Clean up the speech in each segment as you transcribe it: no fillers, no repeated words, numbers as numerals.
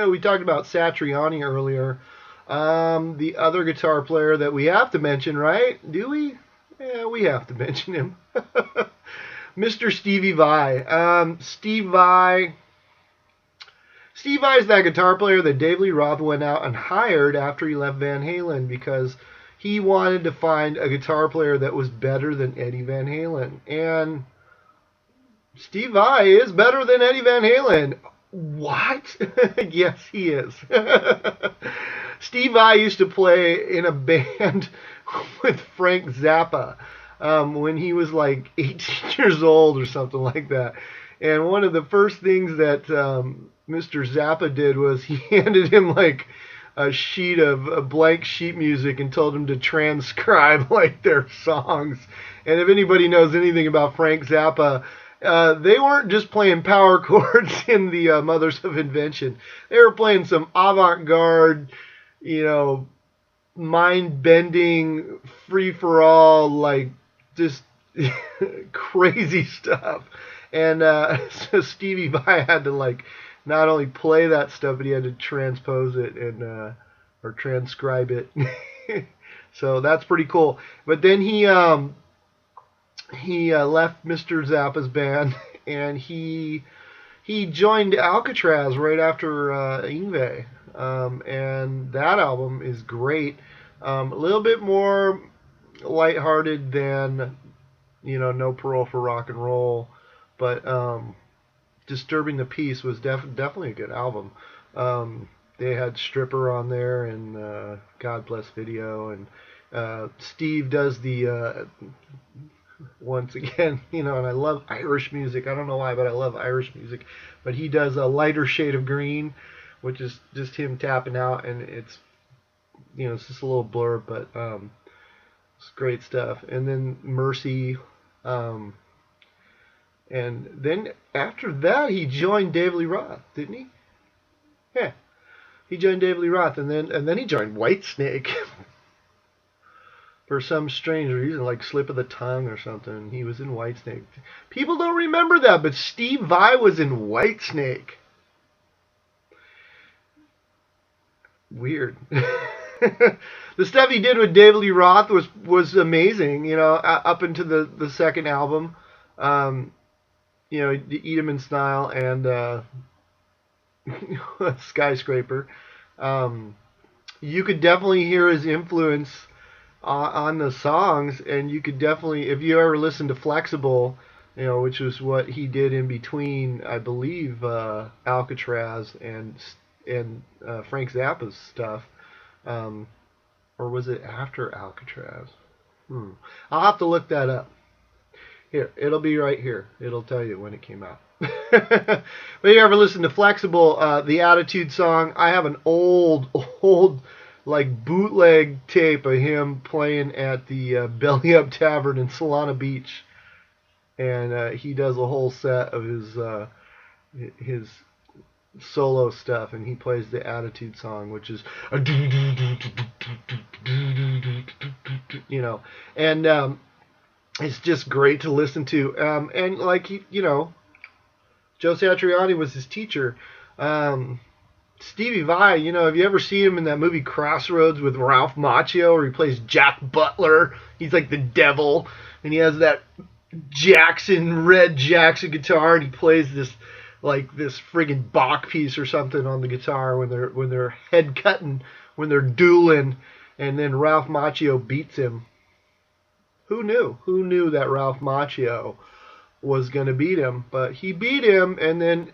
we talked about Satriani earlier. The other guitar player that we have to mention, right? Do we? Yeah, we have to mention him. Mr. Stevie Vai. Steve Vai is that guitar player that Dave Lee Roth went out and hired after he left Van Halen because he wanted to find a guitar player that was better than Eddie Van Halen. And Steve Vai is better than Eddie Van Halen. What? Yes, he is. Steve Vai used to play in a band with Frank Zappa when he was like 18 years old or something like that. And one of the first things that Mr. Zappa did was he handed him like a blank sheet music and told him to transcribe like their songs. And if anybody knows anything about Frank Zappa, they weren't just playing power chords in the Mothers of Invention. They were playing some avant-garde, mind-bending, free-for-all, like just crazy stuff. And so Stevie Vai had to like not only play that stuff, but he had to transpose it and or transcribe it. So that's pretty cool. But then he left Mr. Zappa's band and he joined Alcatraz right after Yngwie. And that album is great. A little bit more lighthearted than No Parole for Rock and Roll, but Disturbing the Peace was definitely a good album. They had Stripper on there and God Bless Video, and Steve does the once again, and I love Irish music. I don't know why, but I love Irish music. But he does A Lighter Shade of Green, which is just him tapping out, and it's just a little blurb, but it's great stuff. And then Mercy, and then after that he joined Dave Lee Roth, didn't he? Yeah, he joined Dave Lee Roth, and then he joined Whitesnake. For some strange reason, like slip of the tongue or something, he was in Whitesnake. People don't remember that, but Steve Vai was in Whitesnake. Weird. The stuff he did with David Lee Roth was amazing. Up into the second album, the Eat 'Em in Style and Skyscraper. You could definitely hear his influence on the songs, and you could definitely, if you ever listen to Flexible, which was what he did in between, I believe, Alcatraz and Frank Zappa's stuff, or was it after Alcatraz? I'll have to look that up. Here, it'll be right here. It'll tell you when it came out. But you ever listen to Flexible, the Attitude song? I have an old like bootleg tape of him playing at the Belly Up Tavern in Solana Beach, and he does a whole set of his solo stuff, and he plays the Attitude song, which is and it's just great to listen to. And like Joe Satriani was his teacher. Stevie Vai, have you ever seen him in that movie Crossroads with Ralph Macchio, where he plays Jack Butler? He's like the devil, and he has that Red Jackson guitar, and he plays this friggin' Bach piece or something on the guitar when they're head cutting, when they're dueling, and then Ralph Macchio beats him. Who knew? Who knew that Ralph Macchio was gonna beat him? But he beat him, and then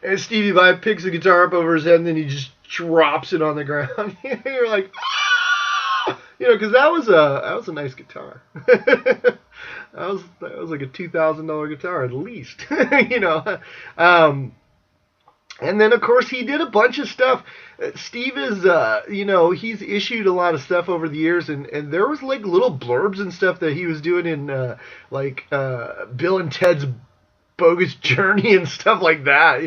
and Stevie Vai picks the guitar up over his head, and then he just drops it on the ground. You're like, ah! Because that was a nice guitar. that was like a $2,000 guitar at least. And then of course he did a bunch of stuff. Steve is, he's issued a lot of stuff over the years, and there was like little blurbs and stuff that he was doing in Bill and Ted's Bogus Journey and stuff like that,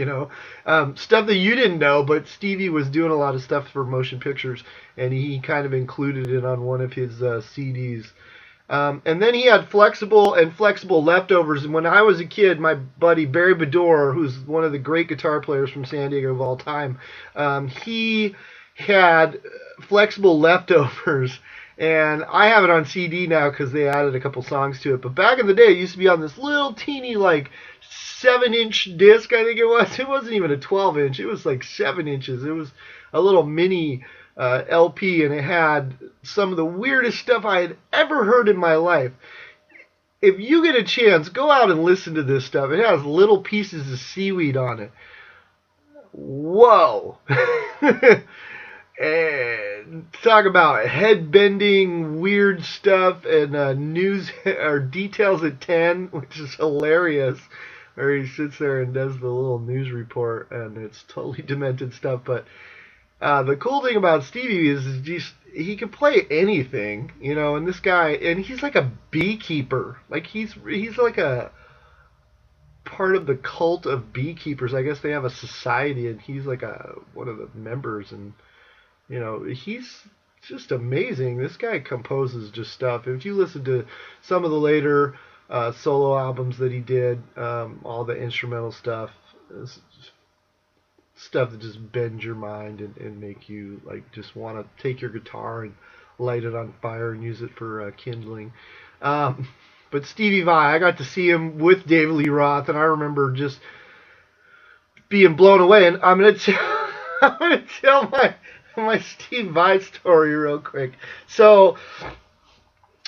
stuff that you didn't know, but Stevie was doing a lot of stuff for motion pictures, and he kind of included it on one of his CDs. And then he had flexible and flexible leftovers. And when I was a kid, my buddy Barry Bedore, who's one of the great guitar players from San Diego of all time, he had flexible leftovers. And I have it on CD now because they added a couple songs to it. But back in the day, it used to be on this little teeny, like, 7-inch disc, I think it was. It wasn't even a 12-inch. It was like 7 inches. It was a little mini LP, and it had some of the weirdest stuff I had ever heard in my life. If you get a chance, go out and listen to this stuff. It has little pieces of seaweed on it. Whoa! And talk about head-bending weird stuff and news or details at 10, which is hilarious. Where he sits there and does the little news report, and it's totally demented stuff, but the cool thing about Stevie is just he can play anything, you know. And this guy, and he's like a beekeeper. Like he's like a part of the cult of beekeepers. I guess they have a society, and he's like one of the members. And you know, he's just amazing. This guy composes just stuff. If you listen to some of the later solo albums that he did, all the instrumental stuff. Stuff that just bends your mind and make you like just want to take your guitar and light it on fire and use it for kindling. But Stevie Vai, I got to see him with David Lee Roth, and I remember just being blown away. And I'm gonna tell my Steve Vai story real quick. So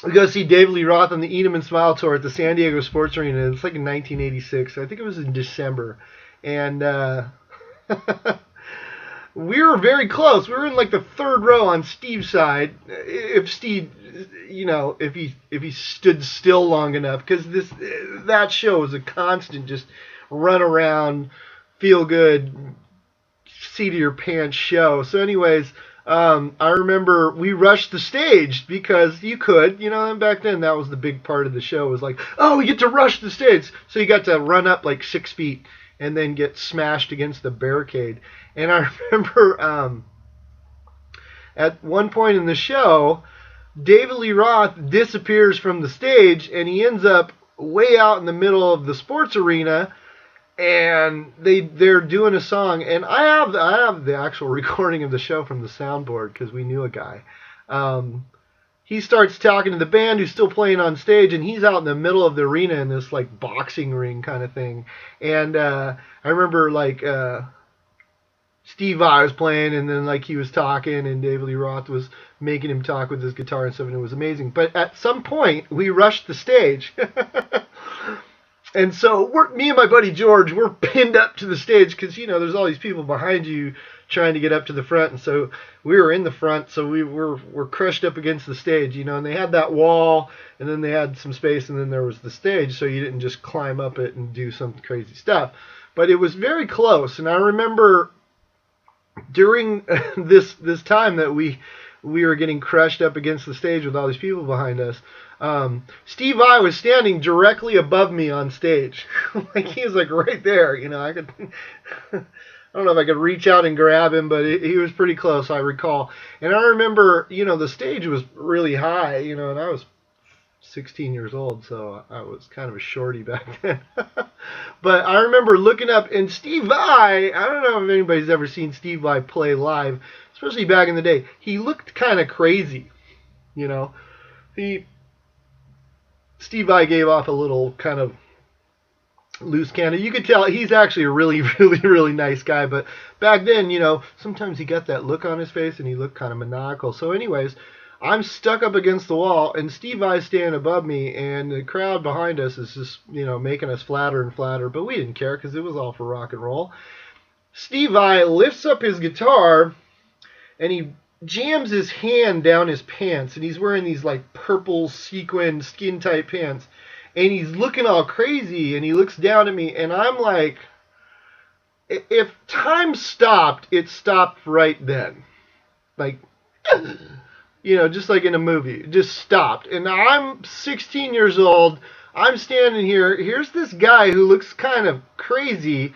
we go see David Lee Roth on the Eat 'em and Smile tour at the San Diego Sports Arena. It's like in 1986. I think it was in December, and we were very close. We were in like the third row on Steve's side. If Steve, you know, if he stood still long enough, because that show was a constant, just run around, feel good, seat of your pants show. So, anyways, I remember we rushed the stage because you could, you know, and back then that was the big part of the show. Was like, oh, we get to rush the stage, so you got to run up like 6 feet. And then get smashed against the barricade. And I remember at one point in the show, David Lee Roth disappears from the stage, and he ends up way out in the middle of the sports arena, and they're doing a song. And I have the actual recording of the show from the soundboard because we knew a guy. He starts talking to the band who's still playing on stage, and he's out in the middle of the arena in this like boxing ring kind of thing. And I remember like Steve Vai was playing, and then like he was talking, and David Lee Roth was making him talk with his guitar and stuff, and it was amazing. But at some point, we rushed the stage. And so me and my buddy George, we're pinned up to the stage because, you know, there's all these people behind you trying to get up to the front. And so we were in the front, so we're crushed up against the stage, you know. And they had that wall, and then they had some space, and then there was the stage, so you didn't just climb up it and do some crazy stuff. But it was very close. And I remember during this time that we were getting crushed up against the stage with all these people behind us, Steve Vai was standing directly above me on stage. Like he was like right there, you know. I don't know if I could reach out and grab him, but he was pretty close, I recall. And I remember, you know, the stage was really high, you know, and I was 16 years old, so I was kind of a shorty back then. But I remember looking up, and Steve Vai, I don't know if anybody's ever seen Steve Vai play live, especially back in the day. He looked kind of crazy, you know. Steve Vai gave off a little kind of loose cannon. You could tell he's actually a really, really, really nice guy. But back then, you know, sometimes he got that look on his face and he looked kind of maniacal. So anyways, I'm stuck up against the wall, and Steve Vai's standing above me, and the crowd behind us is just, you know, making us flatter and flatter. But we didn't care because it was all for rock and roll. Steve Vai lifts up his guitar, and he jams his hand down his pants, and he's wearing these like purple sequin skin tight pants, and he's looking all crazy, and he looks down at me, and I'm like, if time stopped, it stopped right then. Like, you know, just like in a movie, it just stopped. And I'm 16 years old, I'm standing here, here's this guy who looks kind of crazy,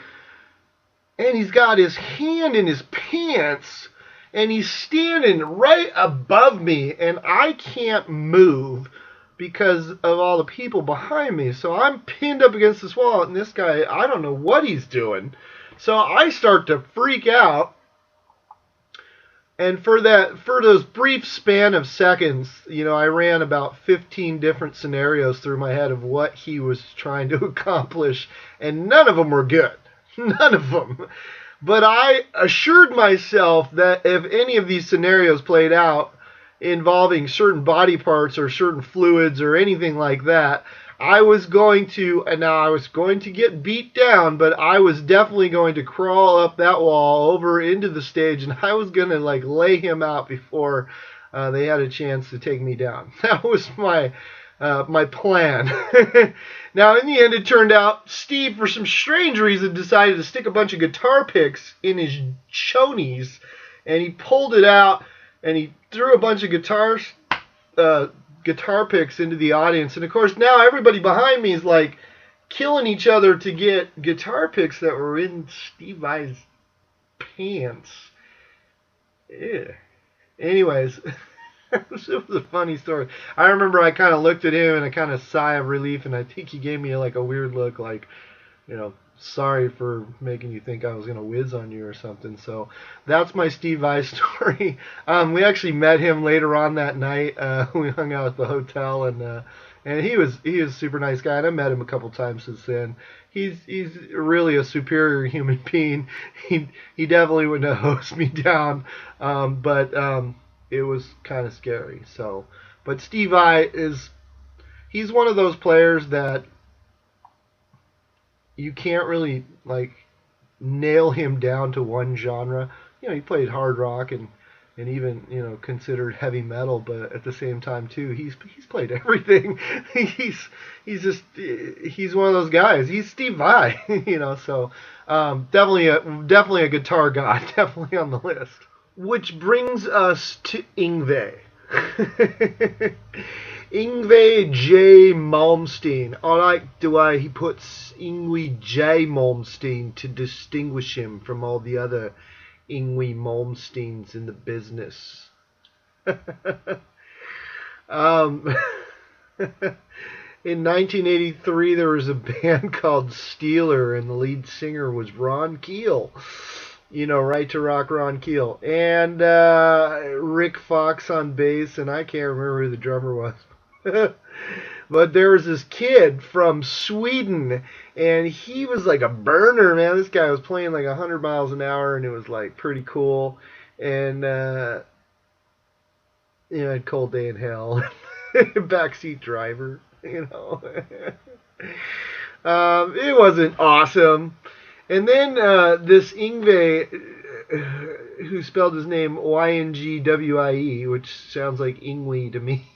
and he's got his hand in his pants, and he's standing right above me, and I can't move because of all the people behind me. So I'm pinned up against this wall, and this guy, I don't know what he's doing. So I start to freak out. And for those brief span of seconds, I ran about 15 different scenarios through my head of what he was trying to accomplish, and none of them were good. None of them. But I assured myself that if any of these scenarios played out involving certain body parts or certain fluids or anything like that, I was going to get beat down, but I was definitely going to crawl up that wall over into the stage, and I was going to lay him out before they had a chance to take me down. That was my plan. Now, in the end, it turned out Steve, for some strange reason, decided to stick a bunch of guitar picks in his chonies, and he pulled it out, and he threw a bunch of guitar picks into the audience. And, of course, now everybody behind me is, killing each other to get guitar picks that were in Steve Vai's pants. Yeah. Anyways, it was a funny story. I remember I kind of looked at him and a kind of sigh of relief, and I think he gave me a weird look, sorry for making you think I was going to whiz on you or something. So that's my Steve Vai story. We actually met him later on that night. We hung out at the hotel, and he was a super nice guy, and I met him a couple times since then. He's really a superior human being. He definitely wouldn't have hosed me down, but it was kind of scary. So, but Steve Vai he's one of those players that you can't really nail him down to one genre. He played hard rock and even considered heavy metal, but at the same time too, he's played everything. he's one of those guys. He's Steve Vai, So definitely a guitar god, definitely on the list. Which brings us to Yngwie. Yngwie J. Malmsteen. I like the way he puts Yngwie J. Malmsteen to distinguish him from all the other Yngwie Malmsteens in the business. In 1983, there was a band called Steeler, and the lead singer was Ron Keel. Right to Rock Ron Keel. And Rick Fox on bass, and I can't remember who the drummer was. But there was this kid from Sweden, and he was like a burner, man. This guy was playing 100 miles an hour, and it was pretty cool. And had Cold Day in Hell, Backseat Driver, It wasn't awesome. And then this Yngwie, who spelled his name Yngwie, which sounds like Yngwie to me.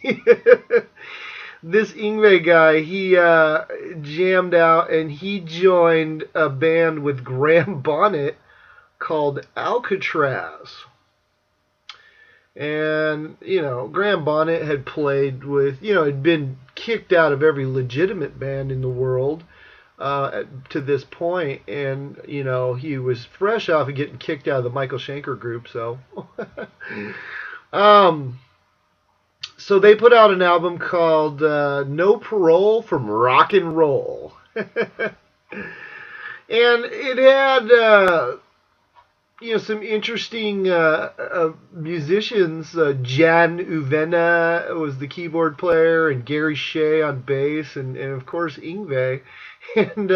This Yngwie guy, he jammed out and he joined a band with Graham Bonnet called Alcatraz. And, Graham Bonnet had played with, had been kicked out of every legitimate band in the world to this point. And, he was fresh off of getting kicked out of the Michael Schenker group, so... So they put out an album called No Parole from Rock and Roll. And it had, some interesting musicians. Jan Uvena was the keyboard player, and Gary Shea on bass, and of course Yngwie. And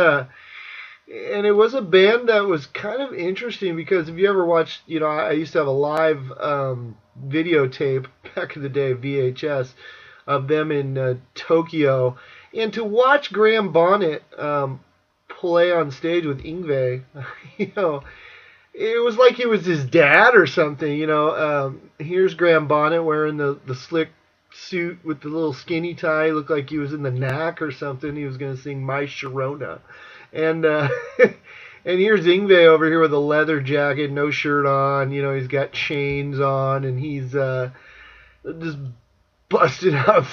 it was a band that was kind of interesting because if you ever watched, I used to have a live videotape back in the day, VHS, of them in Tokyo, and to watch Graham Bonnet play on stage with Yngwie, it was like he was his dad or something. Here's Graham Bonnet wearing the slick suit with the little skinny tie, looked like he was in the Knack or something. He was going to sing My Sharona, and and here's Yngwie over here with a leather jacket, no shirt on. He's got chains on, and he's just busted out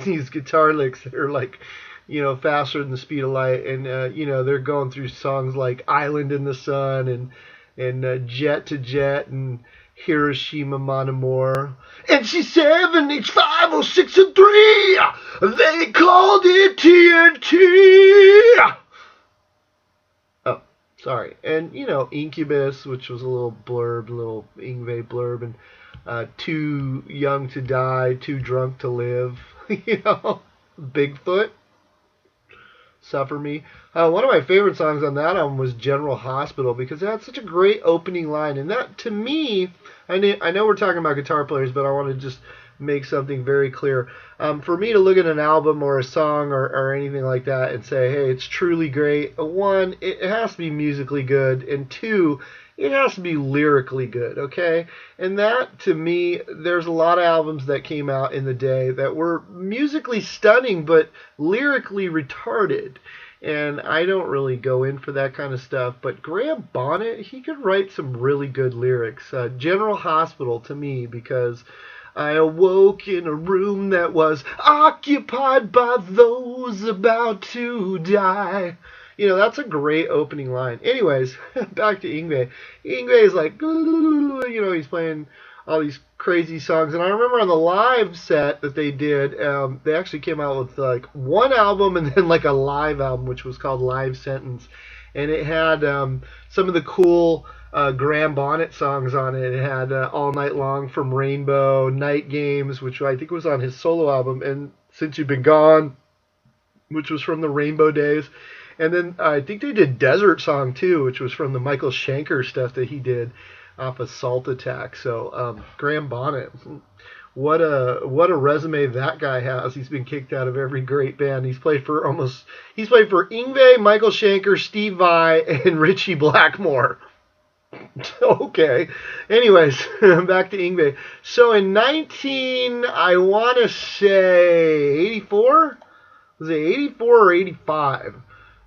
these guitar licks that are faster than the speed of light. And they're going through songs like Island in the Sun and Jet to Jet and Hiroshima Mon Amour. And she's 7H50603. They called it TNT. Oh, sorry. And, Incubus, which was a little blurb, little Yngwie blurb, and Too Young to Die, Too Drunk to Live. Bigfoot. Suffer Me. One of my favorite songs on that album was General Hospital because it had such a great opening line. And that, to me, I know we're talking about guitar players, but I want to just make something very clear. For me to look at an album or a song or anything like that and say, hey, it's truly great, one, it has to be musically good, and two, it has to be lyrically good, okay? And that, to me, there's a lot of albums that came out in the day that were musically stunning, but lyrically retarded. And I don't really go in for that kind of stuff. But Graham Bonnet, he could write some really good lyrics. General Hospital, to me, because I awoke in a room that was occupied by those about to die. That's a great opening line. Anyways, back to Yngwie. Yngwie is like, he's playing all these crazy songs. And I remember on the live set that they did, they actually came out with like one album and then like a live album, which was called Live Sentence. And it had some of the cool Graham Bonnet songs on it. It had All Night Long from Rainbow, Night Games, which I think was on his solo album, and Since You've Been Gone, which was from the Rainbow days. And then I think they did Desert Song too, which was from the Michael Schenker stuff that he did off of Salt Attack. So Graham Bonnet, what a resume that guy has. He's been kicked out of every great band. He's played for Yngwie, Michael Schenker, Steve Vai, and Richie Blackmore. Okay. Anyways, back to Yngwie. So in I want to say 84? Was it 84 or 85?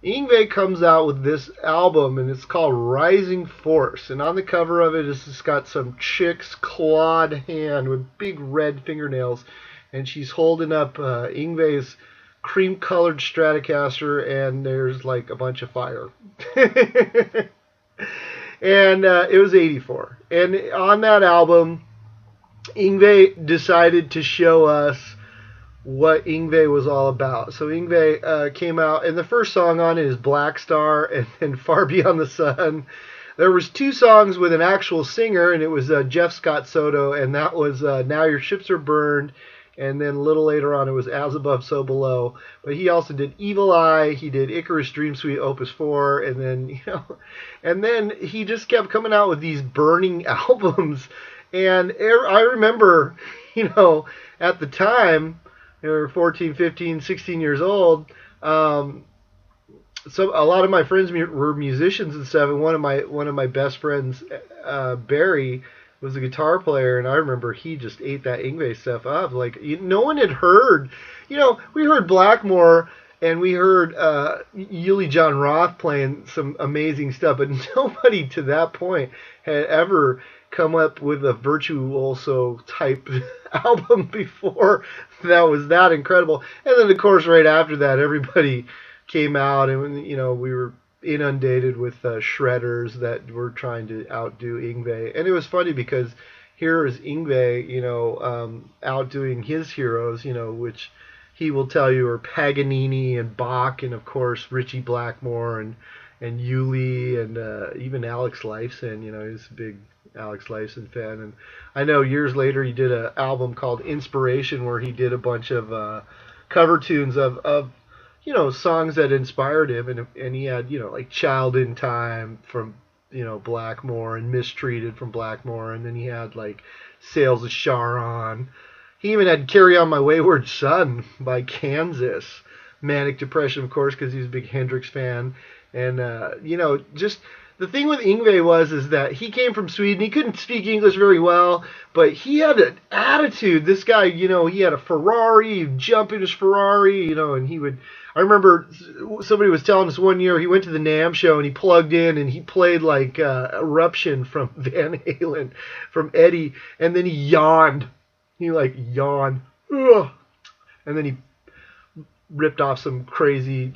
Yngwie comes out with this album, and it's called Rising Force. And on the cover of it's got some chick's clawed hand with big red fingernails. And she's holding up Yngwie's cream-colored Stratocaster, and there's like a bunch of fire. And it was 84. And on that album, Yngwie decided to show us what Yngwie was all about. So Yngwie came out, and the first song on it is Black Star and then Far Beyond the Sun. There was two songs with an actual singer, and it was Jeff Scott Soto, and that was Now Your Ships Are Burned, and then a little later on it was As Above, So Below. But he also did Evil Eye, he did Icarus Dream Suite Opus 4, and then he just kept coming out with these burning albums. And I remember, at the time, they were 14, 15, 16 years old. So a lot of my friends were musicians and stuff, and one of my best friends, Barry, was a guitar player, and I remember he just ate that Yngwie stuff up. Like, no one had heard, we heard Blackmore, and we heard Uli John Roth playing some amazing stuff, but nobody to that point had ever come up with a virtuoso type album before that was that incredible. And then, of course, right after that, everybody came out, and we were inundated with shredders that were trying to outdo Yngwie. And it was funny because here is Yngwie, outdoing his heroes, which he will tell you are Paganini and Bach, and of course Richie Blackmore and Uli and even Alex Lifeson. He's a big Alex Lifeson fan. And I know years later he did an album called Inspiration where he did a bunch of cover tunes of songs that inspired him, and he had like Child in Time from Blackmore and Mistreated from Blackmore, and then he had like Sails of Charon. He even had Carry On My Wayward Son by Kansas. Manic Depression, of course, because he's a big Hendrix fan. And just the thing with Yngwie is that he came from Sweden. He couldn't speak English very well, but he had an attitude. This guy, he had a Ferrari. He'd jump in his Ferrari, and he would. I remember somebody was telling us one year he went to the NAMM show and he plugged in and he played like Eruption from Van Halen, from Eddie, and then he yawned. He like yawned. Ugh. And then he ripped off some crazy,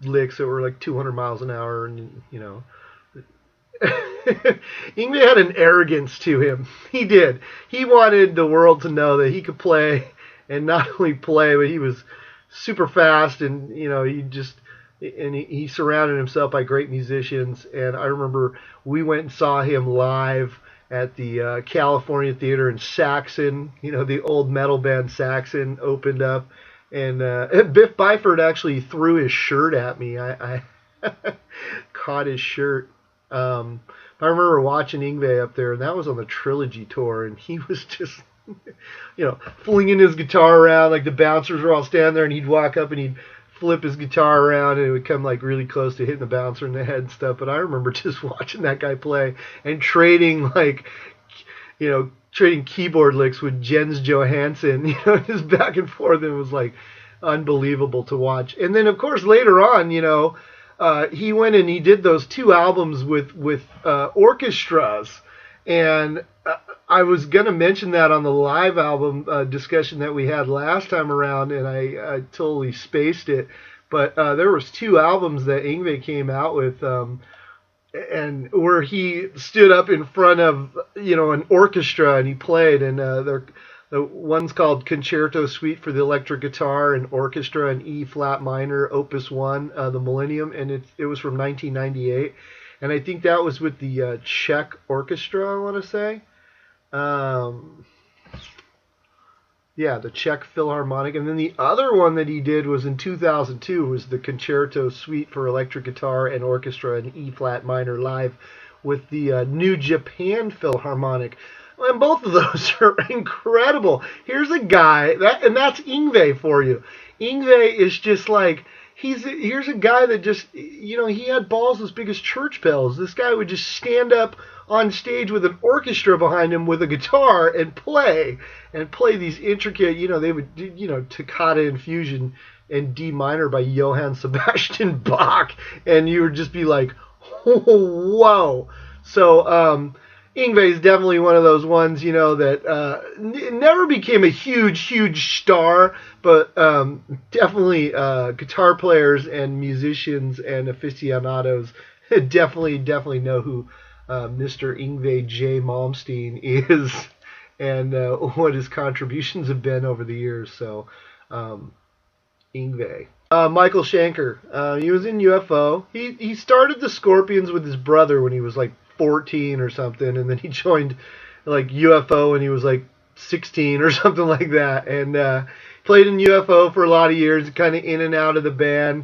licks that were like 200 miles an hour, and Yngwie had an arrogance to him. He did. He wanted the world to know that he could play, and not only play, but he was super fast, and he surrounded himself by great musicians. And I remember we went and saw him live at the California Theater in Saxon. The old metal band Saxon opened up, and Biff Byford actually threw his shirt at me. I caught his shirt. I remember watching Yngwie up there, and that was on the Trilogy tour, and he was just, flinging his guitar around, like the bouncers were all standing there, and he'd walk up and he'd flip his guitar around, and it would come like really close to hitting the bouncer in the head and stuff. But I remember just watching that guy play and trading trading keyboard licks with Jens Johansson, just back and forth, and it was like unbelievable to watch. And then of course later on, he went and he did those 2 albums with orchestras, and I was gonna mention that on the live album discussion that we had last time around, and I totally spaced it. But there was 2 albums that Yngwie came out with, and where he stood up in front of an orchestra and he played, and the one's called Concerto Suite for the Electric Guitar and Orchestra in E flat minor, Opus 1, the Millennium, and it was from 1998, and I think that was with the Czech Orchestra, I want to say. Yeah, the Czech Philharmonic. And then the other one that he did was in 2002, was the Concerto Suite for Electric Guitar and Orchestra in E flat minor live with the New Japan Philharmonic. And both of those are incredible. Here's a guy, that's Yngwie for you. Yngwie is just like, here's a guy that just, he had balls as big as church bells. This guy would just stand up on stage with an orchestra behind him with a guitar and play these intricate, they would, Toccata Infusion in D minor by Johann Sebastian Bach, and you would just be like, whoa. So, Yngwie is definitely one of those ones, that never became a huge star, but definitely guitar players and musicians and aficionados definitely know who Mr. Yngwie J. Malmsteen is, and what his contributions have been over the years. So, Yngwie. Michael Schenker. He was in UFO. He started the Scorpions with his brother when he was like 14 or something, and then he joined like UFO when he was like 16 or something like that, and played in UFO for a lot of years, kind of in and out of the band.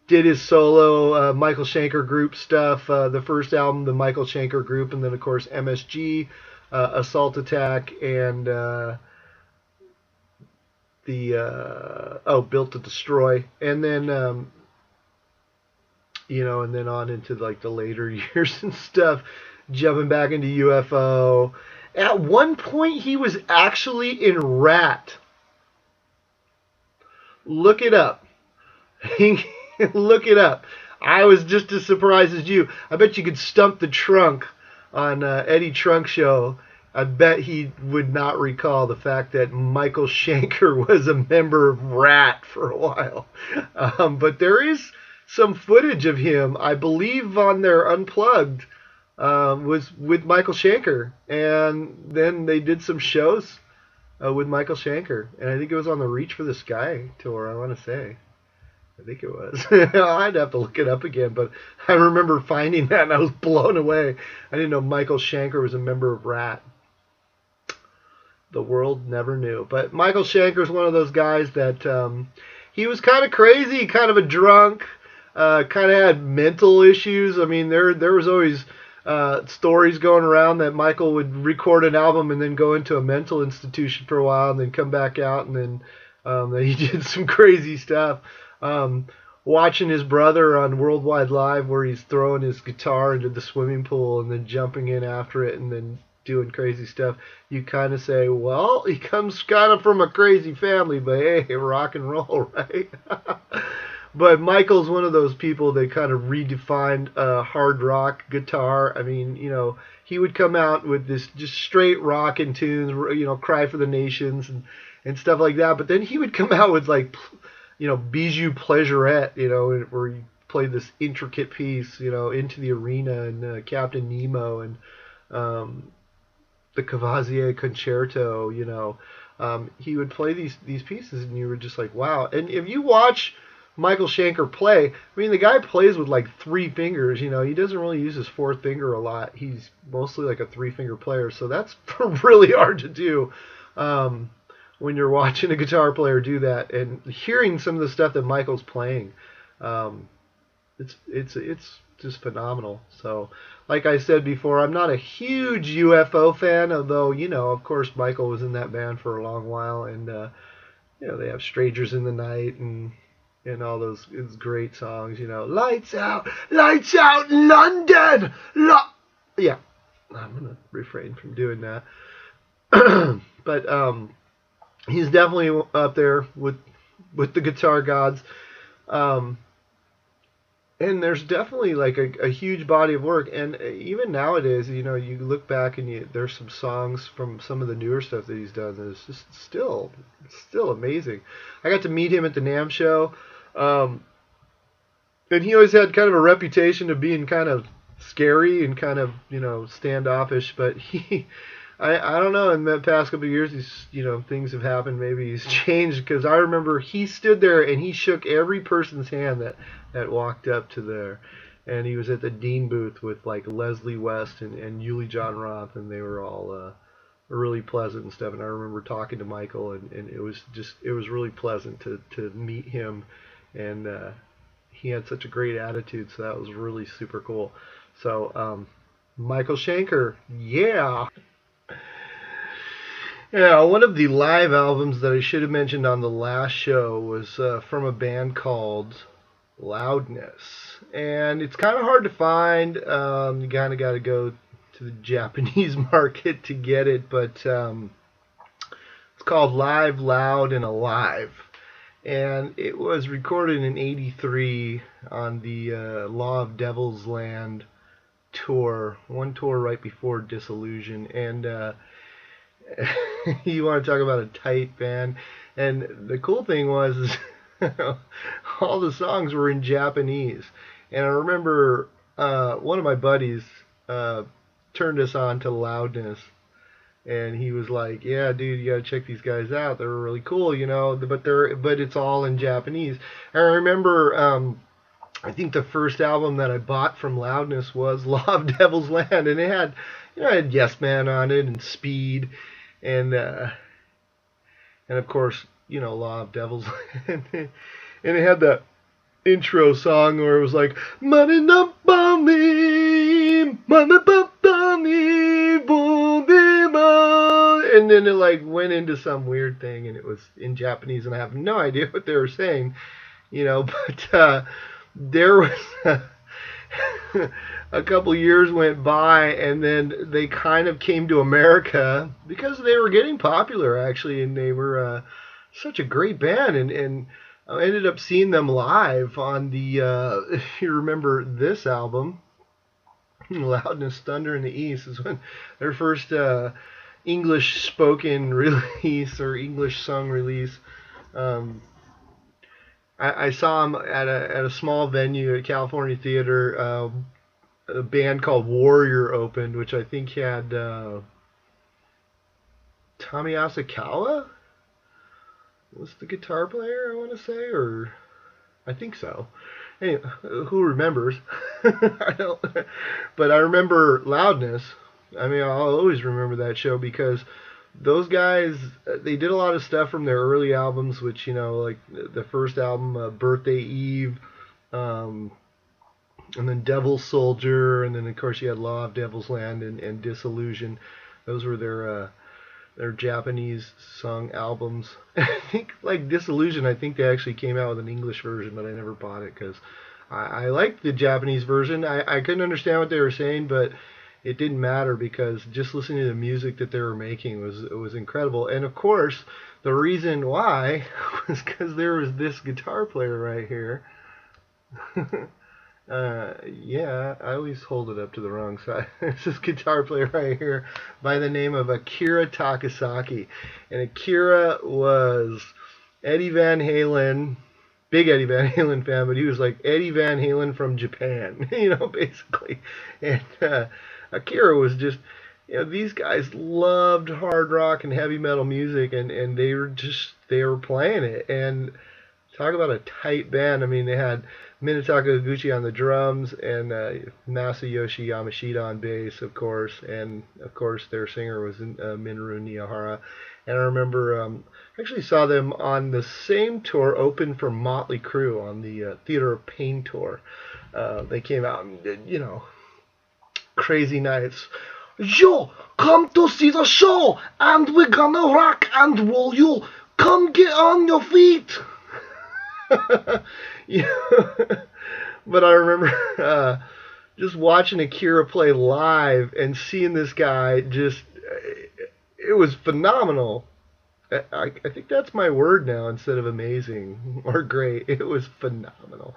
Did his solo Michael Schenker group stuff, the first album, the Michael Schenker group, and then of course MSG, Assault Attack, and Built to Destroy, and then and then on into like the later years and stuff, jumping back into UFO. At one point, he was actually in Rat. Look it up. Look it up. I was just as surprised as you. I bet you could stump the Trunk on Eddie Trunk Show. I bet he would not recall the fact that Michael Schenker was a member of Rat for a while. But there is some footage of him, I believe, on their Unplugged, was with Michael Schenker. And then they did some shows with Michael Schenker. And I think it was on the Reach for the Sky tour, I want to say. I think it was. I'd have to look it up again, but I remember finding that and I was blown away. I didn't know Michael Schenker was a member of Rat. The world never knew. But Michael Schenker is one of those guys that he was kind of crazy, kind of a drunk, kind of had mental issues. I mean, there was always stories going around that Michael would record an album and then go into a mental institution for a while and then come back out, and then he did some crazy stuff. Watching his brother on Worldwide Live where he's throwing his guitar into the swimming pool and then jumping in after it and then doing crazy stuff, you kind of say, well, he comes kind of from a crazy family, but hey, rock and roll, right? But Michael's one of those people that kind of redefined hard rock guitar. I mean, he would come out with this just straight rockin' tunes, Cry for the Nations and stuff like that, but then he would come out with like, Bijou Pleasurette, where he played this intricate piece, Into the Arena and Captain Nemo and the Cavazier Concerto, he would play these pieces, and you were just like, wow. And if you watch Michael Schenker play, I mean, the guy plays with like 3 fingers. He doesn't really use his 4th finger a lot. He's mostly like a 3-finger player, so that's really hard to do when you're watching a guitar player do that and hearing some of the stuff that Michael's playing. It's just phenomenal. So, like I said before, I'm not a huge UFO fan, although, of course, Michael was in that band for a long while, and they have Strangers in the Night and all those great songs, Lights Out, London! Yeah, I'm going to refrain from doing that. But he's definitely up there with the guitar gods. And there's definitely like a huge body of work. And even nowadays, you look back and there's some songs from some of the newer stuff that he's done that is just still amazing. I got to meet him at the NAMM show. And he always had kind of a reputation of being kind of scary and kind of, standoffish. But I don't know, in the past couple of years, things have happened. Maybe he's changed, because I remember he stood there and he shook every person's hand that walked up to there. And he was at the Dean booth with like Leslie West and Yuli John Roth, and they were all really pleasant and stuff. And I remember talking to Michael, and it was really pleasant to meet him. And he had such a great attitude, so that was really super cool. So, Michael Schenker, yeah. Yeah, one of the live albums that I should have mentioned on the last show was from a band called Loudness. And it's kind of hard to find. You kind of got to go to the Japanese market to get it, but it's called Live, Loud, and Alive. And it was recorded in '83 on the Law of Devil's Land tour, one tour right before Disillusion. And you want to talk about a tight band. And the cool thing was all the songs were in Japanese. And I remember one of my buddies turned us on to Loudness. And he was like, yeah, dude, you got to check these guys out. They're really cool, but it's all in Japanese. I remember, I think the first album that I bought from Loudness was Law of Devil's Land. And it had, it had Yes Man on it and Speed. And of course, Law of Devil's Land. And it had the intro song where it was like, money no bami, money bami, and then it like went into some weird thing, and it was in Japanese, and I have no idea what they were saying, but there was a couple years went by, and then they kind of came to America because they were getting popular, actually, and they were such a great band, and I ended up seeing them live on the, if you remember this album, Loudness, Thunder in the East, is when their first English spoken release or English sung release. I saw them at a small venue at California Theater. A band called Warrior opened, which I think had Tommy Asakawa was the guitar player, I want to say, or I think so. Anyway, who remembers? I don't. But I remember Loudness. I mean, I'll always remember that show because those guys, they did a lot of stuff from their early albums, which, like the first album, Birthday Eve, and then Devil Soldier, and then, of course, you had Law of Devil's Land and Disillusion. Those were their Japanese sung albums. I think, like Disillusion, I think they actually came out with an English version, but I never bought it because I liked the Japanese version. I couldn't understand what they were saying, but it didn't matter because just listening to the music that they were making was incredible. And of course, the reason why was because there was this guitar player right here. Yeah, I always hold it up to the wrong side. There's this guitar player right here by the name of Akira Takasaki. And Akira was Eddie Van Halen big Eddie Van Halen fan, but he was like Eddie Van Halen from Japan, basically. And Akira was just, these guys loved hard rock and heavy metal music, and they were playing it. And talk about a tight band. I mean, they had Minetaka Higuchi on the drums and Masayoshi Yamashita on bass, of course, and of course their singer was Minoru Niyahara. And I remember actually saw them on the same tour, open for Motley Crue on the Theater of Pain tour. They came out and did, crazy nights. Yo, come to see the show, and we're gonna rock and roll you. Come get on your feet. Yeah. But I remember just watching Akira play live and seeing this guy just, it was phenomenal. I think that's my word now instead of amazing or great. It was phenomenal.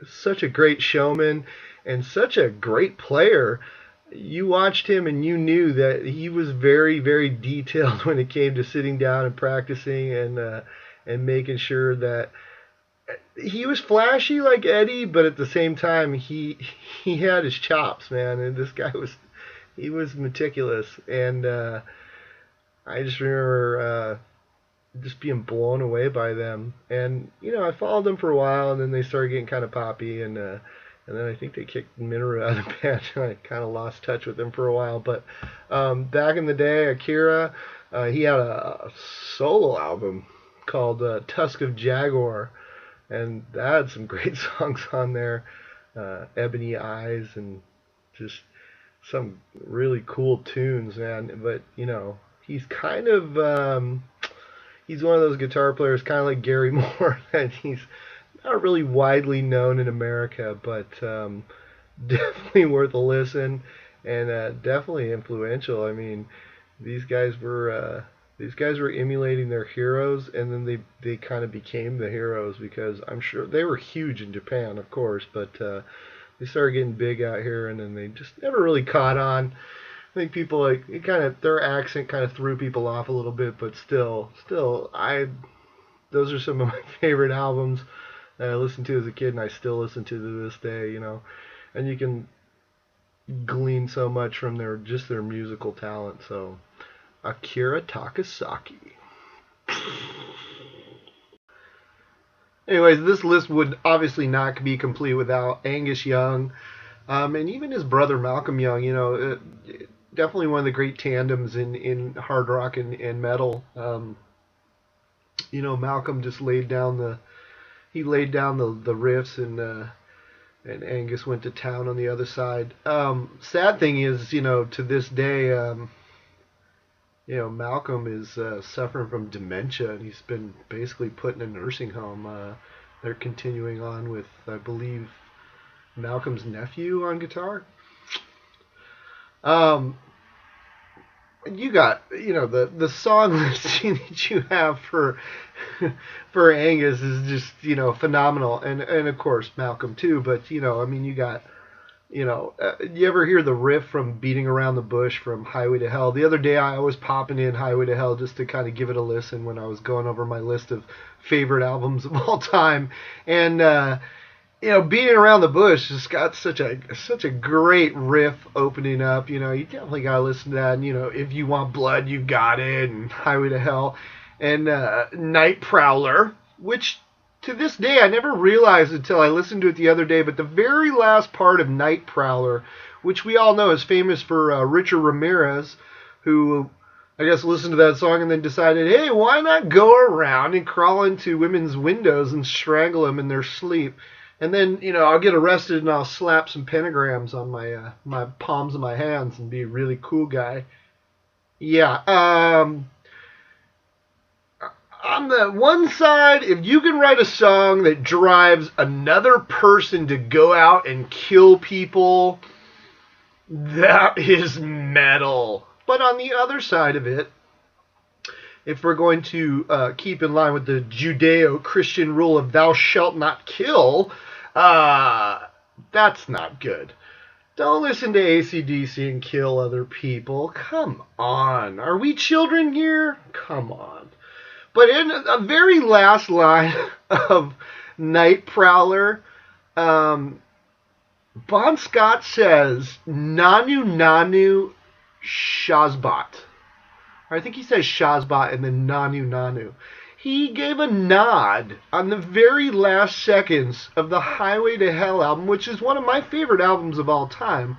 Such a great showman and such a great player. You watched him and you knew that he was very, very detailed when it came to sitting down and practicing and making sure that he was flashy like Eddie, but at the same time he had his chops, man. And this guy was meticulous, and I just remember just being blown away by them. And I followed them for a while, and then they started getting kind of poppy, and then I think they kicked Minoru out of the band. I kind of lost touch with them for a while. But back in the day, Akira, he had a solo album called Tusk of Jaguar, and that had some great songs on there. Ebony Eyes, and just some really cool tunes, man. But he's kind of he's one of those guitar players, kind of like Gary Moore, that he's not really widely known in America, but definitely worth a listen, and definitely influential. I mean, these guys were emulating their heroes, and then they kind of became the heroes, because I'm sure they were huge in Japan, of course, but they started getting big out here, and then they just never really caught on. I think people their accent kind of threw people off a little bit, but still, those are some of my favorite albums that I listened to as a kid, and I still listen to this day, and you can glean so much from their musical talent. So Akira Takasaki. Anyways, this list would obviously not be complete without Angus Young, and even his brother Malcolm Young. Definitely one of the great tandems in hard rock and metal. Malcolm just laid down the riffs, and Angus went to town on the other side. Sad thing is, to this day, Malcolm is suffering from dementia, and he's been basically put in a nursing home. They're continuing on with, I believe, Malcolm's nephew on guitar. You got, the song listing that you have for Angus is just, phenomenal, and of course Malcolm too. But you got, you ever hear the riff from Beating Around the Bush from Highway to Hell? The other day I was popping in Highway to Hell just to kind of give it a listen when I was going over my list of favorite albums of all time, and Beating Around the Bush has got such a great riff opening up. You definitely gotta listen to that. And, If You Want Blood, You Got It, and Highway to Hell, and Night Prowler, which to this day I never realized until I listened to it the other day. But the very last part of Night Prowler, which we all know is famous for Richard Ramirez, who I guess listened to that song and then decided, hey, why not go around and crawl into women's windows and strangle them in their sleep? And then, I'll get arrested and I'll slap some pentagrams on my palms of my hands and be a really cool guy. Yeah. On the one side, if you can write a song that drives another person to go out and kill people, that is metal. But on the other side of it, if we're going to keep in line with the Judeo-Christian rule of thou shalt not kill, that's not good. Don't listen to AC/DC and kill other people. Come on. Are we children here? Come on. But in a very last line of Night Prowler, Bon Scott says, Nanu Nanu Shazbot. Or I think he says Shazbot and then Nanu Nanu. He gave a nod on the very last seconds of the Highway to Hell album, which is one of my favorite albums of all time,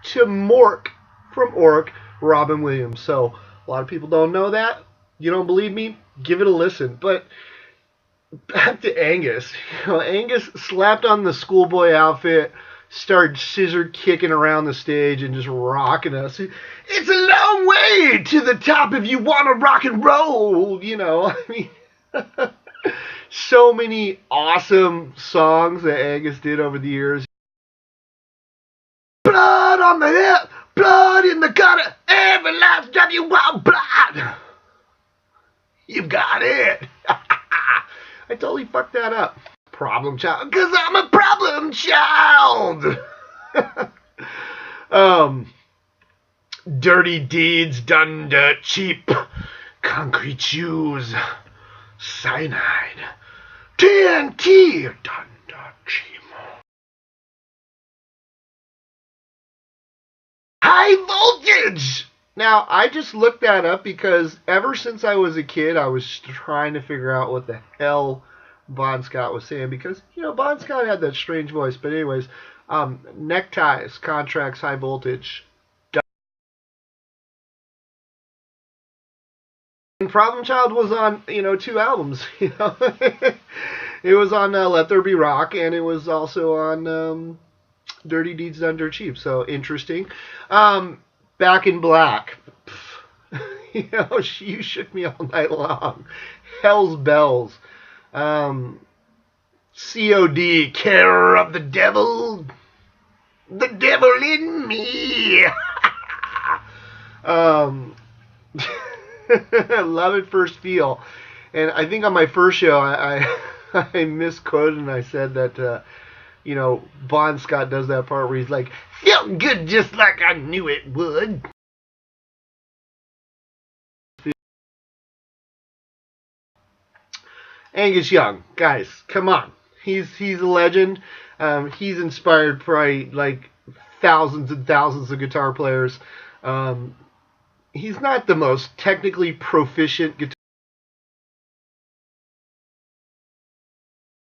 to Mork from Ork, Robin Williams. So a lot of people don't know that. You don't believe me? Give it a listen. But back to Angus. Angus slapped on the schoolboy outfit, started scissor kicking around the stage and just rocking us. It's a long way to the top if you want to rock and roll. I mean, so many awesome songs that Angus did over the years. Blood on the hip, blood in the gutter, every last time you want blood. You've got it. I totally fucked that up. Problem child, because I'm a problem child. Dirty deeds done dirt cheap. Concrete shoes. Cyanide. TNT done dirt cheap. High voltage. Now, I just looked that up because ever since I was a kid, I was trying to figure out what the hell Bon Scott was saying because, Bon Scott had that strange voice. But anyways, neckties, contracts, high voltage. And Problem Child was on, 2 albums. It was on Let There Be Rock, and it was also on Dirty Deeds Done Dirt Cheap. So interesting. Back in Black. You shook me all night long. Hell's Bells. COD, Care of the Devil. The Devil in Me. Love at First Feel. And I think on my first show, I misquoted and I said that, Bon Scott does that part where he's like, felt good just like I knew it would. Angus Young, guys, come on. He's a legend. He's inspired probably like thousands and thousands of guitar players. He's not the most technically proficient guitar.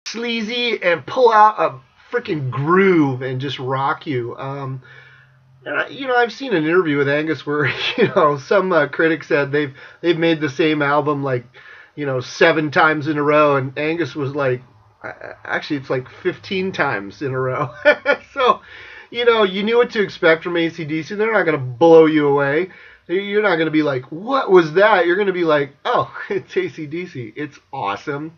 Sleazy and pull out a freaking groove and just rock you. I've seen an interview with Angus where some critics said they've made the same album like 7 times in a row, and Angus was like, actually it's like 15 times in a row. So you knew what to expect from AC/DC. They're not going to blow you away. You're not going to be like, what was that? You're going to be like, oh, it's AC/DC. It's awesome.